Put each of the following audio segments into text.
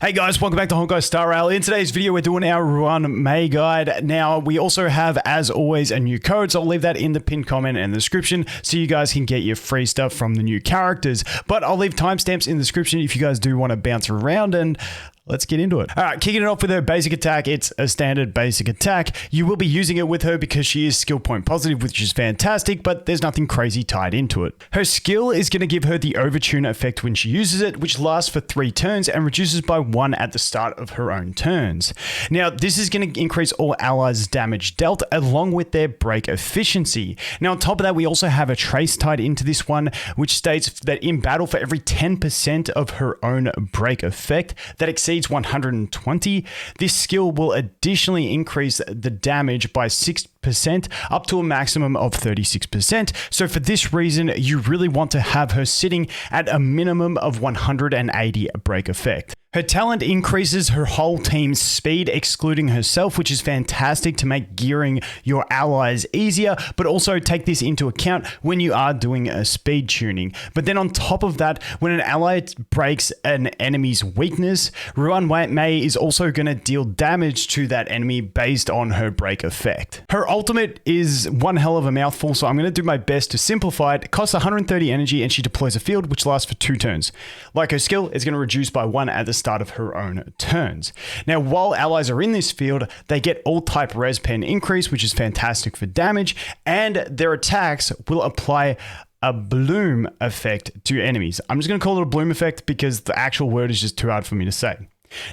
Hey guys, welcome back to Honkai Star Rail. In today's video, we're doing our Ruan Mei guide. Now, we also have, as always, a new code, so I'll leave that in the pinned comment and the description so you guys can get your free stuff from the new characters. But I'll leave timestamps in the description if you guys do want to bounce around, and let's get into it. All right, kicking it off with her basic attack. It's a standard basic attack. You will be using it with her because she is skill point positive, which is fantastic, but there's nothing crazy tied into it. Her skill is going to give her the overtune effect when she uses it, which lasts for 3 turns and reduces by 1 at the start of her own turns. Now, this is going to increase all allies' damage dealt along with their break efficiency. Now, on top of that, we also have a trace tied into this one, which states that in battle, for every 10% of her own break effect that exceeds 120, this skill will additionally increase the damage by 6% up to a maximum of 36%. So for this reason, you really want to have her sitting at a minimum of 180 break effect. Her talent increases her whole team's speed, excluding herself, which is fantastic to make gearing your allies easier, but also take this into account when you are doing a speed tuning. But then on top of that, when an ally breaks an enemy's weakness, Ruan Mei is also going to deal damage to that enemy based on her break effect. Her ultimate is one hell of a mouthful, so I'm going to do my best to simplify it. It costs 130 energy and she deploys a field which lasts for 2 turns. Like her skill, it's going to reduce by 1 at the start of her own turns. Now, while allies are in this field, they get all type res pen increase, which is fantastic for damage, and their attacks will apply a bloom effect to enemies. I'm just going to call it a bloom effect because the actual word is just too hard for me to say.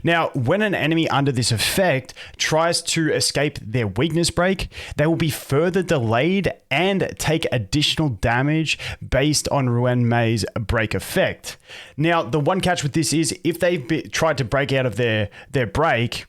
Now, when an enemy under this effect tries to escape their weakness break, they will be further delayed and take additional damage based on Ruan Mei's break effect. Now, the one catch with this is if they've tried to break out of their break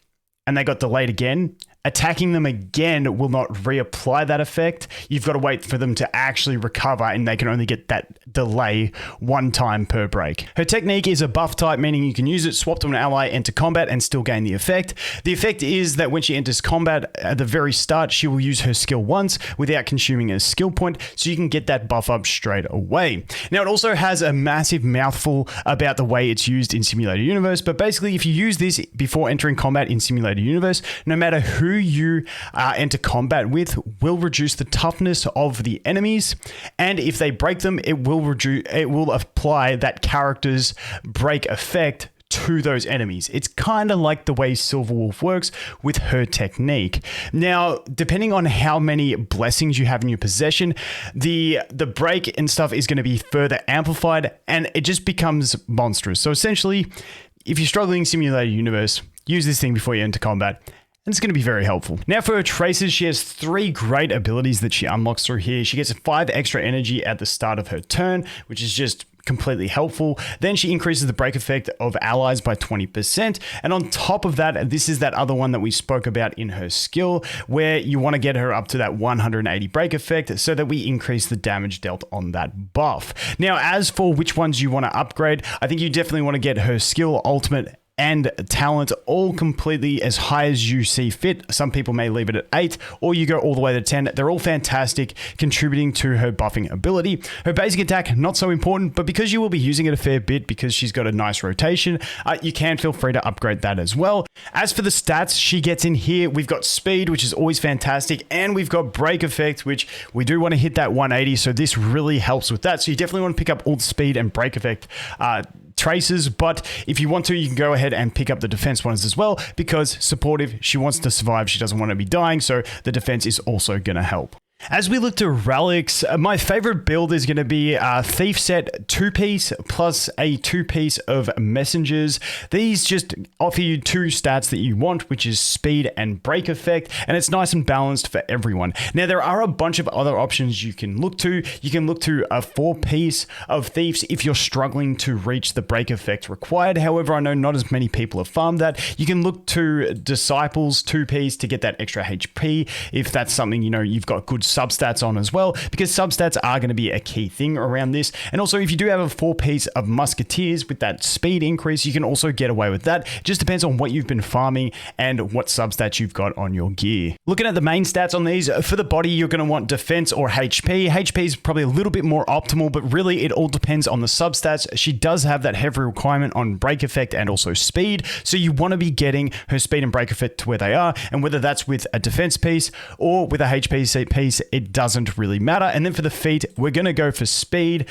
and they got delayed again, attacking them again will not reapply that effect. You've got to wait for them to actually recover, and they can only get that delay 1 time per break. Her technique is a buff type, meaning you can use it, swap to an ally, enter combat, and still gain the effect. The effect is that when she enters combat at the very start, she will use her skill once without consuming a skill point, so you can get that buff up straight away. Now, it also has a massive mouthful about the way it's used in Simulator Universe, but basically, if you use this before entering combat in Simulator Universe, no matter who you enter combat with will reduce the toughness of the enemies, and if they break them, it will apply that character's break effect to those enemies. It's kind of like the way Silverwolf works with her technique. Now, depending on how many blessings you have in your possession, the break and stuff is going to be further amplified, and it just becomes monstrous. So essentially, if you're struggling in Simulator Universe, use this thing before you enter combat, and it's going to be very helpful. Now, for her traces, she has 3 great abilities that she unlocks through here. She gets 5 extra energy at the start of her turn, which is just completely helpful. Then she increases the break effect of allies by 20%. And on top of that, this is that other one that we spoke about in her skill, where you want to get her up to that 180 break effect so that we increase the damage dealt on that buff. Now, as for which ones you want to upgrade, I think you definitely want to get her skill, ultimate, and talent all completely as high as you see fit. Some people may leave it at 8, or you go all the way to 10. They're all fantastic, contributing to her buffing ability. Her basic attack, not so important, but because you will be using it a fair bit because she's got a nice rotation, you can feel free to upgrade that as well. As for the stats she gets in here, we've got speed, which is always fantastic, and we've got break effect, which we do want to hit that 180, so this really helps with that. So you definitely want to pick up all the speed and break effect traces, but if you want to, you can go ahead and pick up the defense ones as well, because supportive, she wants to survive, she doesn't want to be dying, so the defense is also going to help. As we look to relics, my favorite build is going to be a Thief set 2-piece plus a 2-piece of messengers. These just offer you 2 stats that you want, which is speed and break effect, and it's nice and balanced for everyone. Now, there are a bunch of other options you can look to. You can look to a 4-piece of Thieves if you're struggling to reach the break effect required. However, I know not as many people have farmed that. You can look to Disciples 2-piece to get that extra HP if that's something, you know, you've got good substats on as well, because substats are going to be a key thing around this. And also, if you do have a 4-piece of Musketeers with that speed increase, you can also get away with that. It just depends on what you've been farming and what substats you've got on your gear. Looking at the main stats on these, for the body, you're going to want defense or HP. HP is probably a little bit more optimal, but really it all depends on the substats. She does have that heavy requirement on break effect and also speed, so you want to be getting her speed and break effect to where they are, and whether that's with a defense piece or with a HP piece, it doesn't really matter. And then for the feat, we're going to go for speed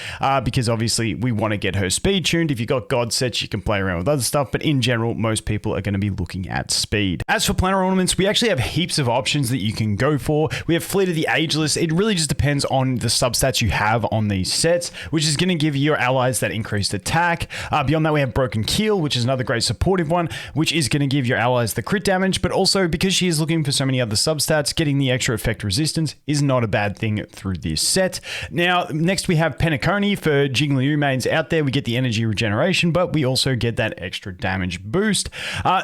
because obviously we want to get her speed tuned. If you've got god sets, you can play around with other stuff, but in general, most people are going to be looking at speed. As for planner ornaments, we actually have heaps of options that you can go for. We have Fleet of the Ageless. It really just depends on the substats you have on these sets, which is going to give your allies that increased attack. Beyond that, we have Broken Keel, which is another great supportive one, which is going to give your allies the crit damage, but also because she is looking for so many other substats, getting the extra effect resistance is not a bad thing through this set. Now, next we have Penacony for Jingliu mains out there. We get the energy regeneration, but we also get that extra damage boost.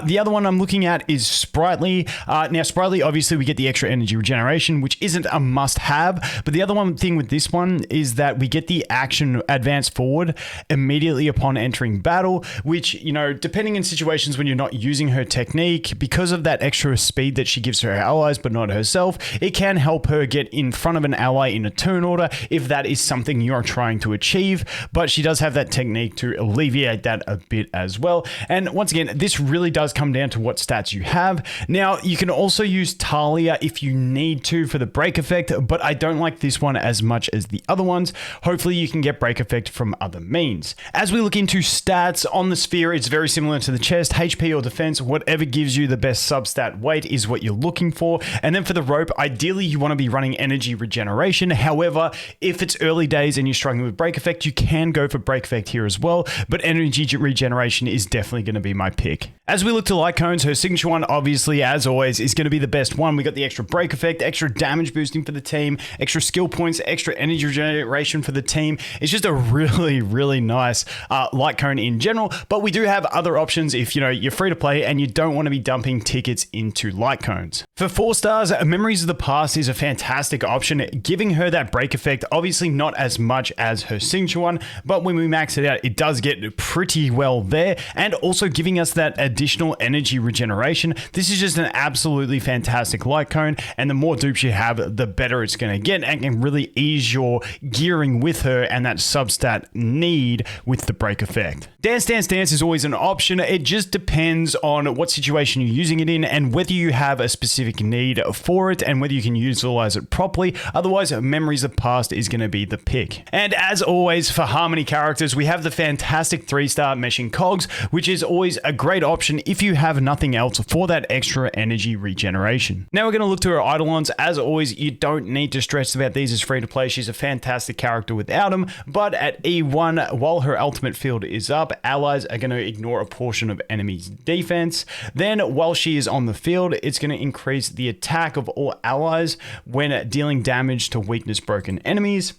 The other one I'm looking at is Sprightly. Now, Sprightly, obviously, we get the extra energy regeneration, which isn't a must-have, but the other one thing with this one is that we get the action advance forward immediately upon entering battle, which, you know, depending in situations when you're not using her technique, because of that extra speed that she gives to her allies but not herself, it can help her get in front of an ally in a turn order if that is something you're trying to achieve, but she does have that technique to alleviate that a bit as well. And once again, this really does come down to what stats you have. Now, you can also use Talia if you need to for the break effect, but I don't like this one as much as the other ones. Hopefully you can get break effect from other means. As we look into stats on the sphere, it's very similar to the chest. HP or defense, whatever gives you the best substat weight is what you're looking for. And then for the rope, ideally you want to be running energy regeneration. However, if it's early days and you're struggling with break effect, you can go for break effect here as well, but energy regeneration is definitely going to be my pick. As we look to light cones, her signature one, obviously, as always, is going to be the best one. We got the extra break effect, extra damage boosting for the team, extra skill points, extra energy regeneration for the team. It's just a really, really nice light cone in general, but we do have other options if, you know, you're free to play and you don't want to be dumping tickets into light cones. For 4 stars, Memories of the Past is a fantastic option, giving her that break effect, obviously not as much as her signature one, but when we max it out, it does get pretty well there, and also giving us that additional energy regeneration. This is just an absolutely fantastic light cone, and the more dupes you have, the better it's going to get, and can really ease your gearing with her and that substat need with the break effect. Dance Dance Dance is always an option. It just depends on what situation you're using it in and whether you have a specific need for it and whether you can utilize it properly. Otherwise, Memories of Past is going to be the pick. And as always, for Harmony characters, we have the fantastic 3-star Meshing Cogs, which is always a great option if you have nothing else for that extra energy regeneration. Now we're going to look to her Eidolons. As always, you don't need to stress about these as free to play. She's a fantastic character without them, but at E1, while her ultimate field is up, allies are going to ignore a portion of enemies' defense. Then while she is on the field, it's going to increase the attack of all allies when dealing damage to weakness broken enemies.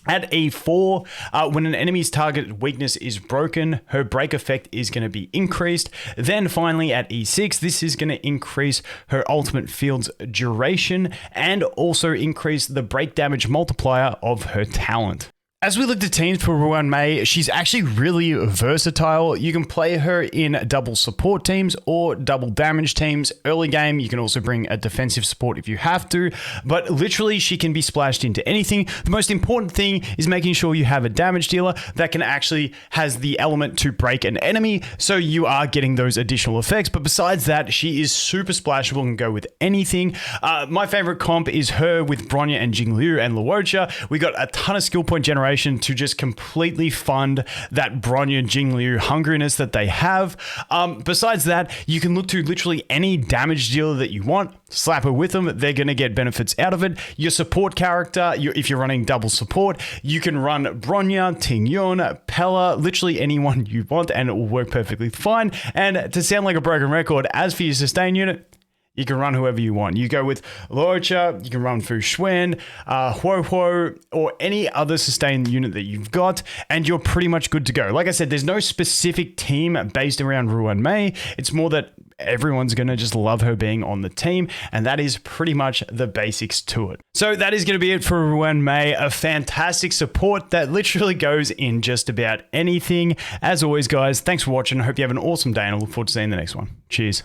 At E4, when an enemy's target weakness is broken, her break effect is going to be increased. Then finally at E6, this is going to increase her ultimate field's duration and also increase the break damage multiplier of her talent. As we look to teams for Ruan Mei, she's actually really versatile. You can play her in double support teams or double damage teams. Early game, you can also bring a defensive support if you have to, but literally she can be splashed into anything. The most important thing is making sure you have a damage dealer that can actually has the element to break an enemy, so you are getting those additional effects. But besides that, she is super splashable and can go with anything. My favorite comp is her with Bronya and Jingliu and Luocha. We got a ton of skill point generation to just completely fund that Bronya Jingliu hungriness that they have. Besides that, you can look to literally any damage dealer that you want, slap her with them, they're going to get benefits out of it. Your support character, if you're running double support, you can run Bronya, Tingyun, Pella, literally anyone you want, and it will work perfectly fine. And to sound like a broken record, as for your sustain unit, you can run whoever you want. You go with Luocha, you can run Fu Xuan, Huo, or any other sustained unit that you've got, and you're pretty much good to go. Like I said, there's no specific team based around Ruan Mei. It's more that everyone's going to just love her being on the team. And that is pretty much the basics to it. So that is going to be it for Ruan Mei, a fantastic support that literally goes in just about anything. As always, guys, thanks for watching. I hope you have an awesome day and I look forward to seeing the next one. Cheers.